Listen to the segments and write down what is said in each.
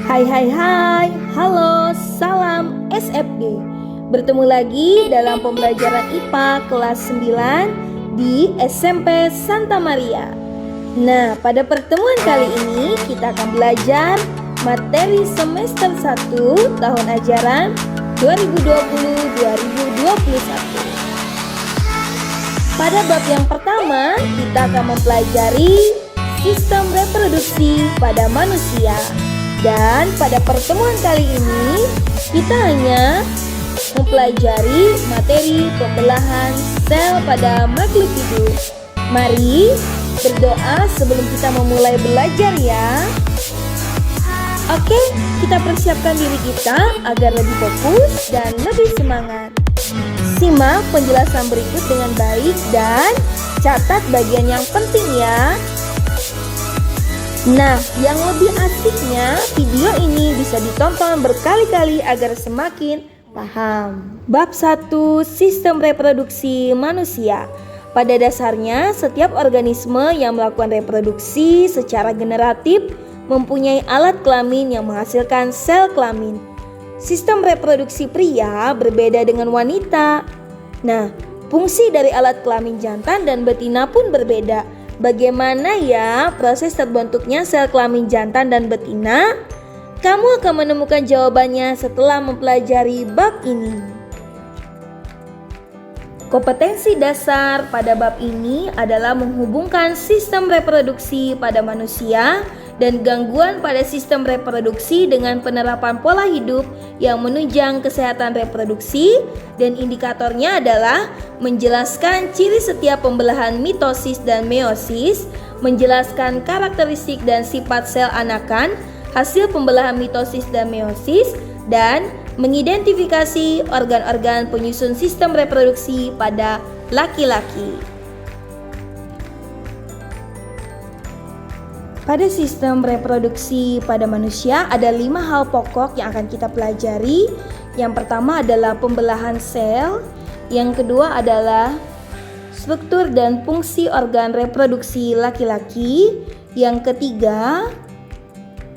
Hai, halo, salam SFG. Bertemu lagi dalam pembelajaran IPA kelas 9 di SMP Santa Maria. Nah, pada pertemuan kali ini kita akan belajar materi semester 1 tahun ajaran 2020-2021. Pada bab yang pertama, kita akan mempelajari sistem reproduksi pada manusia. Dan pada pertemuan kali ini, kita hanya mempelajari materi pembelahan sel pada makhluk hidup. Mari berdoa sebelum kita memulai belajar ya. Oke, kita persiapkan diri kita agar lebih fokus dan lebih semangat. Simak penjelasan berikut dengan baik dan catat bagian yang penting ya. Nah, yang lebih asiknya, video ini bisa ditonton berkali-kali agar semakin paham. Bab 1, sistem reproduksi manusia. Pada dasarnya, setiap organisme yang melakukan reproduksi secara generatif mempunyai alat kelamin yang menghasilkan sel kelamin. Sistem reproduksi pria berbeda dengan wanita. Nah, fungsi dari alat kelamin jantan dan betina pun berbeda. Bagaimana ya proses terbentuknya sel kelamin jantan dan betina? Kamu akan menemukan jawabannya setelah mempelajari bab ini. Kompetensi dasar pada bab ini adalah menghubungkan sistem reproduksi pada manusia dan gangguan pada sistem reproduksi dengan penerapan pola hidup yang menunjang kesehatan reproduksi, dan indikatornya adalah menjelaskan ciri setiap pembelahan mitosis dan meiosis, menjelaskan karakteristik dan sifat sel anakan hasil pembelahan mitosis dan meiosis, dan mengidentifikasi organ-organ penyusun sistem reproduksi pada laki-laki. Pada sistem reproduksi pada manusia ada 5 hal pokok yang akan kita pelajari. Yang pertama adalah pembelahan sel, yang kedua adalah struktur dan fungsi organ reproduksi laki-laki, yang ketiga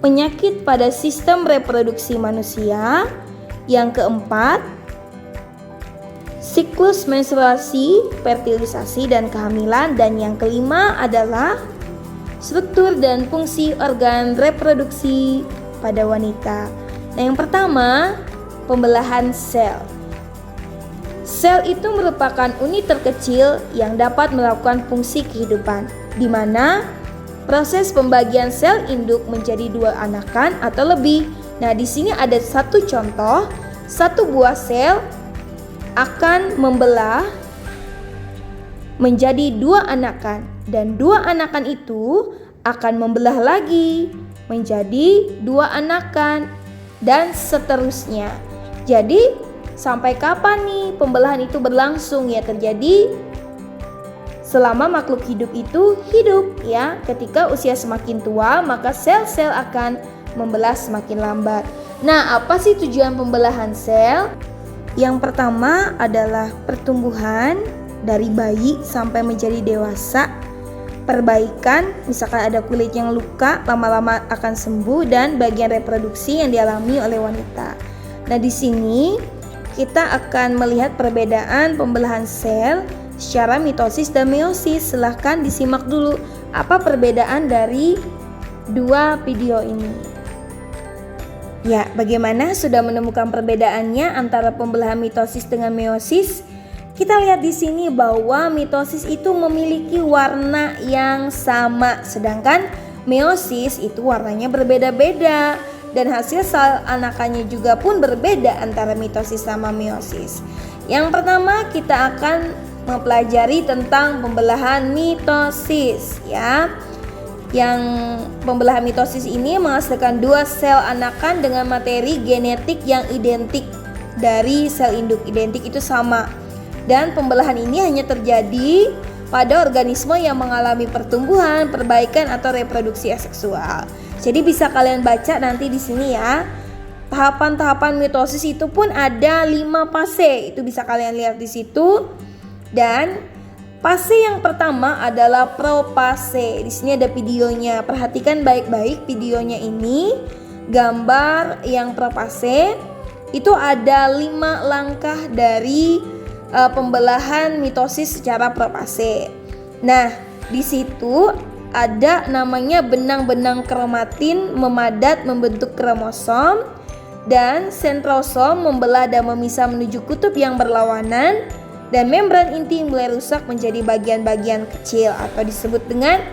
penyakit pada sistem reproduksi manusia, yang keempat siklus menstruasi, fertilisasi dan kehamilan, dan yang kelima adalah struktur dan fungsi organ reproduksi pada wanita. Nah, yang pertama, pembelahan sel. Sel itu merupakan unit terkecil yang dapat melakukan fungsi kehidupan, di mana proses pembagian sel induk menjadi 2 anakan atau lebih. Nah, di sini ada satu contoh, satu buah sel akan membelah menjadi 2 anakan, dan 2 anakan itu akan membelah lagi menjadi 2 anakan dan seterusnya. Jadi sampai kapan nih pembelahan itu berlangsung? Ya, terjadi selama makhluk hidup itu hidup ya. Ketika usia semakin tua, maka sel-sel akan membelah semakin lambat. Nah, apa sih tujuan pembelahan sel? Yang pertama adalah pertumbuhan dari bayi sampai menjadi dewasa, perbaikan, misalkan ada kulit yang luka, lama-lama akan sembuh, dan bagian reproduksi yang dialami oleh wanita. Nah, di sini kita akan melihat perbedaan pembelahan sel secara mitosis dan meiosis. Silahkan disimak dulu apa perbedaan dari 2 video ini. Ya, bagaimana sudah menemukan perbedaannya antara pembelahan mitosis dengan meiosis? Kita lihat di sini bahwa mitosis itu memiliki warna yang sama, sedangkan meiosis itu warnanya berbeda-beda, dan hasil sel anakannya juga pun berbeda antara mitosis sama meiosis. Yang pertama kita akan mempelajari tentang pembelahan mitosis ya. Yang pembelahan mitosis ini menghasilkan 2 sel anakan dengan materi genetik yang identik dari sel induk. Identik itu sama. Dan pembelahan ini hanya terjadi pada organisme yang mengalami pertumbuhan, perbaikan atau reproduksi aseksual. Jadi bisa kalian baca nanti di sini ya. Tahapan-tahapan mitosis itu pun ada 5 fase. Itu bisa kalian lihat di situ. Dan fase yang pertama adalah profase. Di sini ada videonya. Perhatikan baik-baik videonya ini. gambar yang profase itu ada 5 langkah dari pembelahan mitosis secara profase. Nah, di situ ada namanya benang-benang kromatin memadat membentuk kromosom, dan sentrosom membelah dan memisah menuju kutub yang berlawanan, dan membran inti mulai rusak menjadi bagian-bagian kecil atau disebut dengan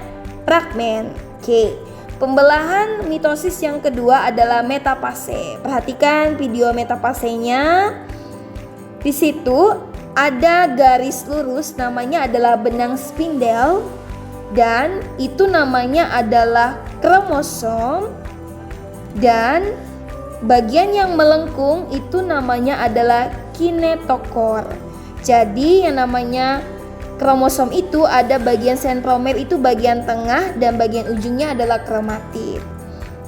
fragmen. Oke. Pembelahan mitosis yang kedua adalah metafase. Perhatikan video metafasenya. Di situ ada garis lurus namanya adalah benang spindel, dan itu namanya adalah kromosom, dan bagian yang melengkung itu namanya adalah kinetokor. Jadi yang namanya kromosom itu ada bagian sentromer itu bagian tengah dan bagian ujungnya adalah kromatid.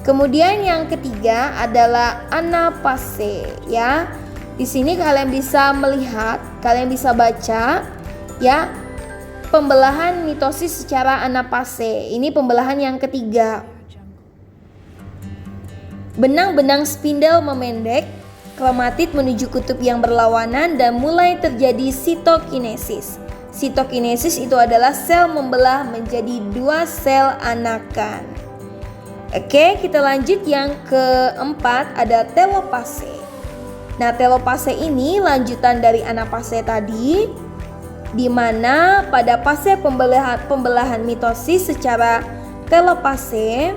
Kemudian yang ketiga adalah anafase ya. Di sini kalian bisa melihat, kalian bisa baca ya, pembelahan mitosis secara anafase. Ini pembelahan yang ketiga. Benang-benang spindel memendek, kromatid menuju kutub yang berlawanan dan mulai terjadi sitokinesis. Sitokinesis itu adalah sel membelah menjadi 2 sel anakan. Oke, kita lanjut yang keempat ada telopase. Nah, telopase ini lanjutan dari anafase tadi, di mana pada fase pembelahan mitosis secara telopase,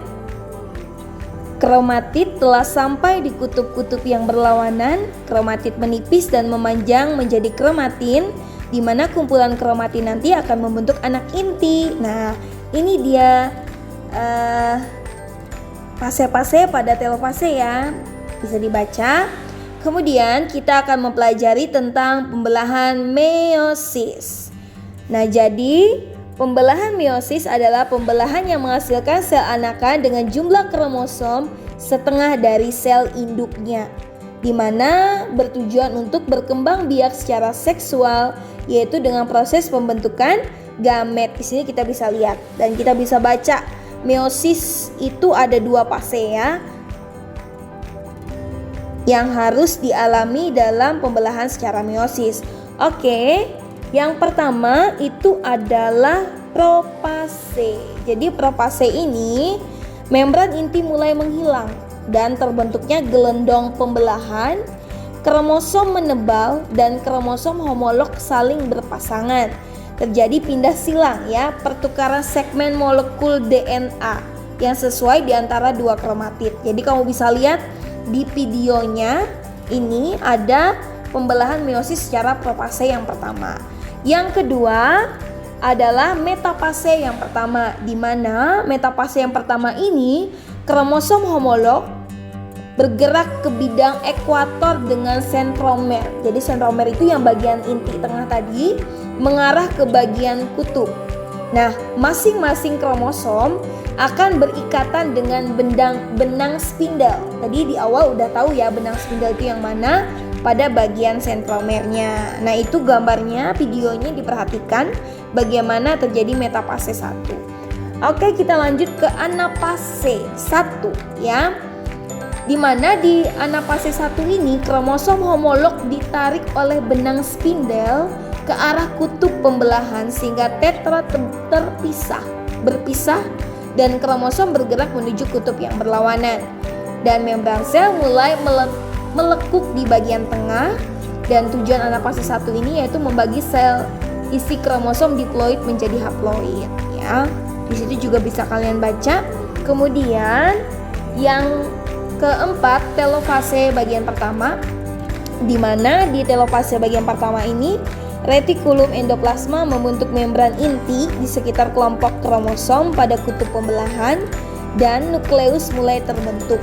kromatid telah sampai di kutub-kutub yang berlawanan. Kromatid menipis dan memanjang menjadi kromatin, di mana kumpulan kromatin nanti akan membentuk anak inti. Nah, ini dia fase-fase pada telopase ya, bisa dibaca. Kemudian kita akan mempelajari tentang pembelahan meiosis. Nah, jadi pembelahan meiosis adalah pembelahan yang menghasilkan sel anakan dengan jumlah kromosom setengah dari sel induknya, di mana bertujuan untuk berkembang biak secara seksual, yaitu dengan proses pembentukan gamet. Di sini kita bisa lihat dan kita bisa baca meiosis itu ada 2 fase ya, yang harus dialami dalam pembelahan secara meiosis. Oke, yang pertama itu adalah profase. Jadi profase ini membran inti mulai menghilang dan terbentuknya gelendong pembelahan, kromosom menebal dan kromosom homolog saling berpasangan. Terjadi pindah silang ya, pertukaran segmen molekul DNA yang sesuai di antara 2 kromatid. Jadi kamu bisa lihat di videonya ini ada pembelahan meiosis secara profase yang pertama. Yang kedua adalah metafase yang pertama, di mana metafase yang pertama ini kromosom homolog bergerak ke bidang ekuator dengan sentromer. Jadi sentromer itu yang bagian inti tengah tadi mengarah ke bagian kutub. Nah, masing-masing kromosom akan berikatan dengan benang spindel. Tadi di awal udah tahu ya benang spindel itu yang mana, pada bagian sentromernya. Nah, itu gambarnya, videonya diperhatikan bagaimana terjadi metafase 1. Oke, kita lanjut ke anafase 1 ya. Dimana di anafase 1 ini kromosom homolog ditarik oleh benang spindel ke arah kutub pembelahan sehingga tetra berpisah dan kromosom bergerak menuju kutub yang berlawanan, dan membran sel mulai melekuk di bagian tengah. Dan tujuan anafase 1 ini yaitu membagi sel isi kromosom diploid menjadi haploid ya. Di situ juga bisa kalian baca. Kemudian yang keempat, telofase bagian pertama, di mana di telofase bagian pertama ini retikulum endoplasma membentuk membran inti di sekitar kelompok kromosom pada kutub pembelahan dan nukleus mulai terbentuk.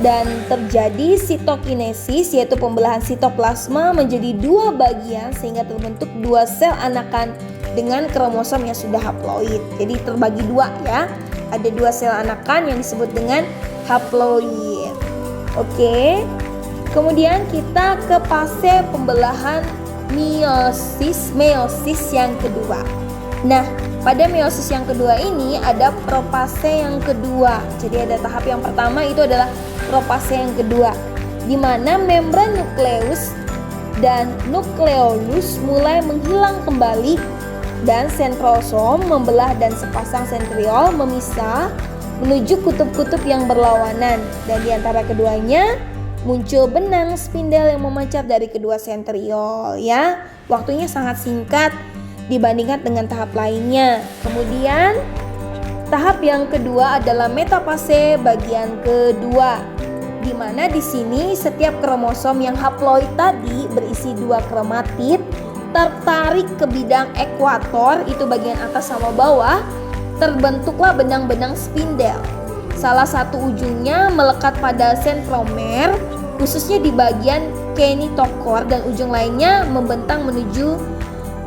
Dan terjadi sitokinesis, yaitu pembelahan sitoplasma menjadi 2 bagian sehingga terbentuk 2 sel anakan dengan kromosom yang sudah haploid. Jadi terbagi 2 ya. Ada 2 sel anakan yang disebut dengan haploid. Oke. Kemudian kita ke fase pembelahan meiosis yang kedua. Nah, Pada meiosis yang kedua ini ada profase yang kedua. Jadi ada tahap yang pertama itu adalah profase yang kedua, di mana membran nukleus dan nukleolus mulai menghilang kembali dan sentrosom membelah dan sepasang sentriol memisah menuju kutub-kutub yang berlawanan, dan di antara keduanya muncul benang spindel yang memancar dari kedua sentriol ya. Waktunya sangat singkat dibandingkan dengan tahap lainnya. Kemudian tahap yang kedua adalah metafase bagian kedua, di mana di sini setiap kromosom yang haploid tadi berisi 2 kromatid tertarik ke bidang ekuator, itu bagian atas sama bawah, terbentuklah benang-benang spindel. Salah satu ujungnya melekat pada sentromer, khususnya di bagian kinetokor, dan ujung lainnya membentang menuju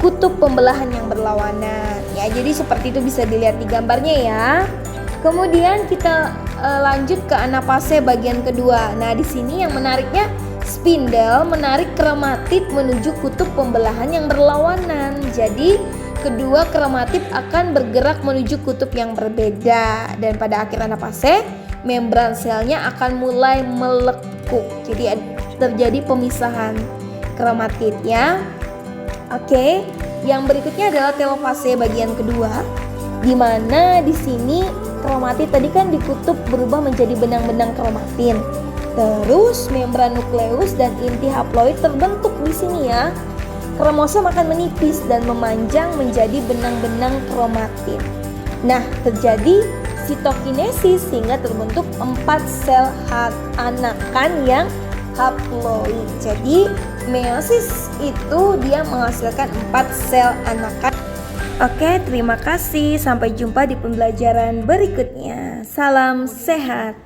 kutub pembelahan yang berlawanan. Ya, jadi seperti itu bisa dilihat di gambarnya ya. Kemudian kita lanjut ke anafase bagian kedua. Nah, di sini yang menariknya spindel menarik kromatid menuju kutub pembelahan yang berlawanan. Jadi kedua kromatid akan bergerak menuju kutub yang berbeda, dan pada akhir anafase membran selnya akan mulai melekuk. Jadi terjadi pemisahan kromatid ya. Oke, yang berikutnya adalah telofase bagian kedua, di mana di sini kromatid tadi kan di kutub berubah menjadi benang-benang kromatin. Terus membran nukleus dan inti haploid terbentuk di sini ya. Kromosom akan menipis dan memanjang menjadi benang-benang kromatin. Nah, terjadi sitokinesis sehingga terbentuk 4 sel anakan yang haploid. Jadi meiosis itu dia menghasilkan 4 sel anakan. Oke, terima kasih. Sampai jumpa di pembelajaran berikutnya. Salam sehat.